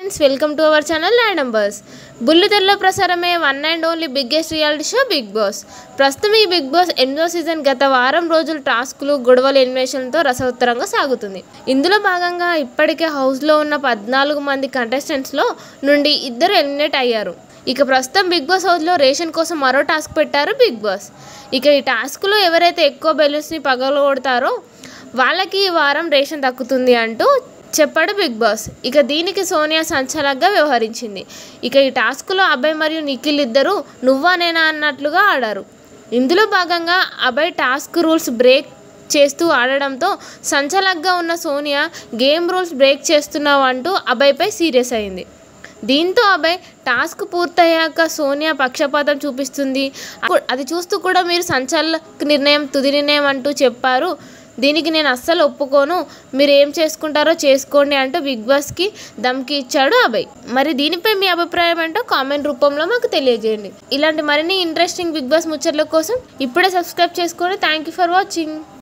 Friends, welcome to our channel land numbers. బుల్లితెరలో ప్రసారమే one and only biggest reality show big boss. ప్రస్తుతం ఈ big boss 8వ season గత వారం రోజులు టాస్కులు, గొడవలు, ఎలిమినేషన్లతో రసవత్తరంగా సాగుతుంది. ఇందులో భాగంగా ఇప్పటికే హౌస్లో ఉన్న 14 మంది కంటెస్టెంట్స్లో నుండి 2 ఎలిమినేట్ అయ్యారు. ఇక ప్రస్తుతం బిగ్ బాస్ హౌస్లో రేషన్ కోసం మరో టాస్క్ పెట్టారు బిగ్ బాస్. ఇక ఈ టాస్క్లో ఎవరైతే ఎక్కువ బెలూన్స్ని పగలగొడతారో వాళ్ళకి ఈ వారం రేషన్ దక్కుతుంది అంటూ చెప్పాడు బిగ్ బాస్. ఇక దీనికి సోనియా సంచలనంగా వ్యవహరించింది. ఇక ఈ టాస్క్లో అభయ్ మరియు నిఖిల్ ఇద్దరు నువ్వా నేనా అన్నట్లుగా ఆడారు. ఇందులో భాగంగా అభయ్ టాస్క్ రూల్స్ బ్రేక్ చేస్తూ ఆడడంతో సంచలనంగా ఉన్న సోనియా గేమ్ రూల్స్ బ్రేక్ చేస్తున్నావు అంటూ అభయ్పై సీరియస్ అయింది. దీంతో అభయ్ టాస్క్ పూర్తయ్యాక సోనియా పక్షపాతం చూపిస్తుంది, అది చూస్తూ కూడా మీరు సంచలన నిర్ణయం తుది నిర్ణయం అంటూ చెప్పారు. దీనికి నేను అస్సలు ఒప్పుకోను, మీరు ఏం చేసుకుంటారో చేసుకోండి అంటూ బిగ్ బాస్కి ధమ్కి ఇచ్చాడు అభయ్. మరి దీనిపై మీ అభిప్రాయం ఏంటో కామెంట్ రూపంలో మాకు తెలియజేయండి. ఇలాంటి మరిన్ని ఇంట్రెస్టింగ్ బిగ్ బాస్ ముచ్చట్ల కోసం ఇప్పుడే సబ్స్క్రైబ్ చేసుకోండి. Thank you for watching.